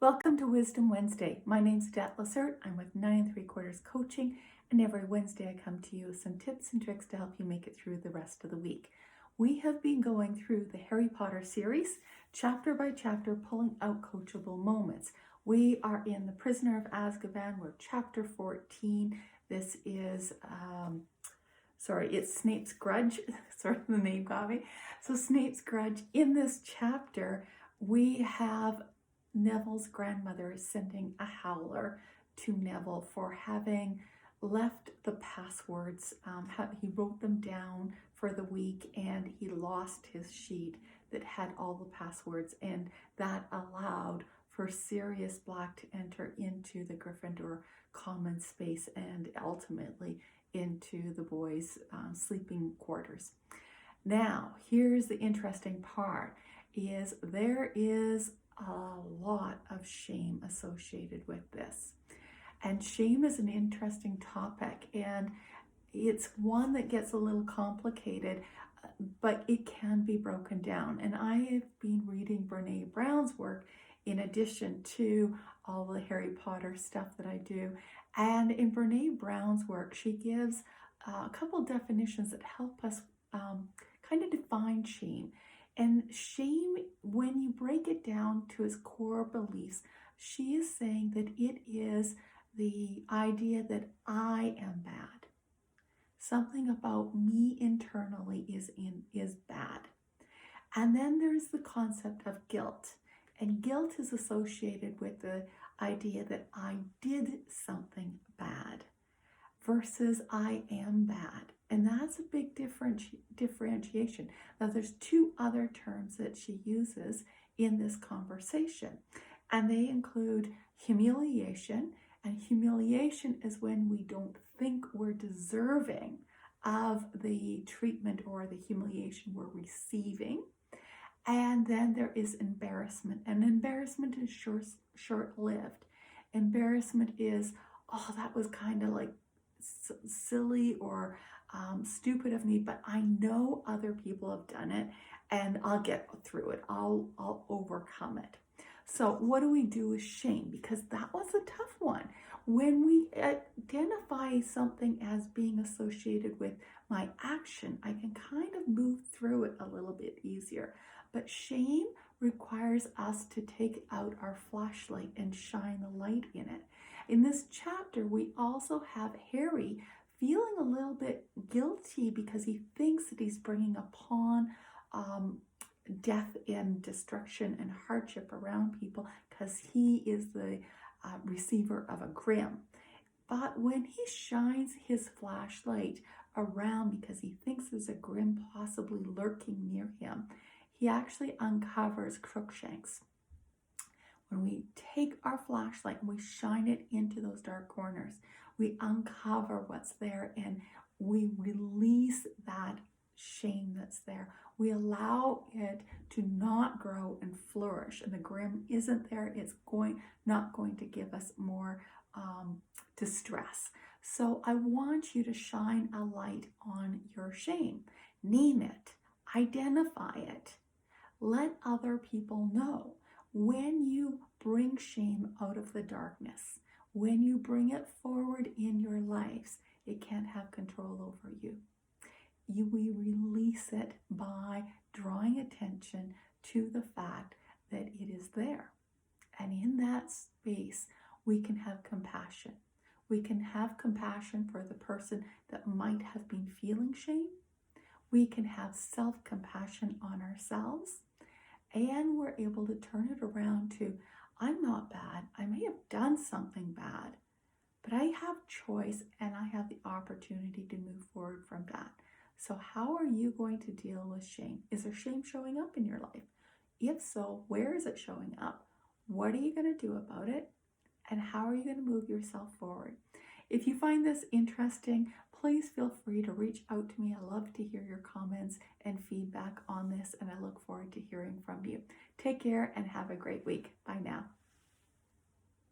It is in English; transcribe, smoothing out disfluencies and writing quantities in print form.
Welcome to Wisdom Wednesday. My name's Det Lessert. I'm with 9 3/4 Coaching, and every Wednesday I come to you with some tips and tricks to help you make it through the rest of the week. We have been going through the Harry Potter series, chapter by chapter, pulling out coachable moments. We are in the Prisoner of Azkaban. We're chapter 14. This is, it's Snape's Grudge. Sorry, the name got me. So Snape's Grudge. In this chapter, we have Neville's grandmother is sending a howler to Neville for having left the passwords. He wrote them down for the week and he lost his sheet that had all the passwords, and that allowed for Sirius Black to enter into the Gryffindor common space and ultimately into the boys' sleeping quarters. Now, here's the interesting part, is there is a lot of shame associated with this. And shame is an interesting topic, and it's one that gets a little complicated, but it can be broken down. And I have been reading Brene Brown's work in addition to all the Harry Potter stuff that I do. And in Brene Brown's work, she gives a couple definitions that help us kind of define shame. And shame, when you break it down to its core beliefs, she is saying that it is the idea that I am bad. Something about me internally is bad. And then there's the concept of guilt. And guilt is associated with the idea that I did something bad versus I am bad. And that's a big differentiation. Now, there's two other terms that she uses in this conversation, and they include humiliation. And humiliation is when we don't think we're deserving of the treatment or the humiliation we're receiving. And then there is embarrassment. And embarrassment is short-lived. Embarrassment is, oh, that was kind of like silly or stupid of me, but I know other people have done it and I'll get through it. I'll overcome it. So what do we do with shame? Because that was a tough one. When we identify something as being associated with my action, I can kind of move through it a little bit easier. But shame requires us to take out our flashlight and shine a light in it. In this chapter, we also have Harry feeling a little bit guilty because he thinks that he's bringing upon death and destruction and hardship around people because he is the receiver of a grim. But when he shines his flashlight around because he thinks there's a grim possibly lurking near him, he actually uncovers Crookshanks. When we take our flashlight and we shine it into those dark corners, we uncover what's there and we release that shame that's there. We allow it to not grow and flourish, and the grim isn't there. It's not going to give us more distress. So I want you to shine a light on your shame. Name it, identify it, let other people know. When you bring shame out of the darkness, when you bring it forward in your lives, it can't have control over you. We release it by drawing attention to the fact that it is there. And in that space, we can have compassion. We can have compassion for the person that might have been feeling shame. We can have self-compassion on ourselves. And we're able to turn it around to, I'm not bad. I may have done something bad, but I have choice and I have the opportunity to move forward from that. So how are you going to deal with shame? Is there shame showing up in your life? If so, where is it showing up? What are you going to do about it? And how are you going to move yourself forward? If you find this interesting, please feel free to reach out to me. I love to hear your comments and feedback on this, and I look forward to hearing from you. Take care and have a great week. Bye now.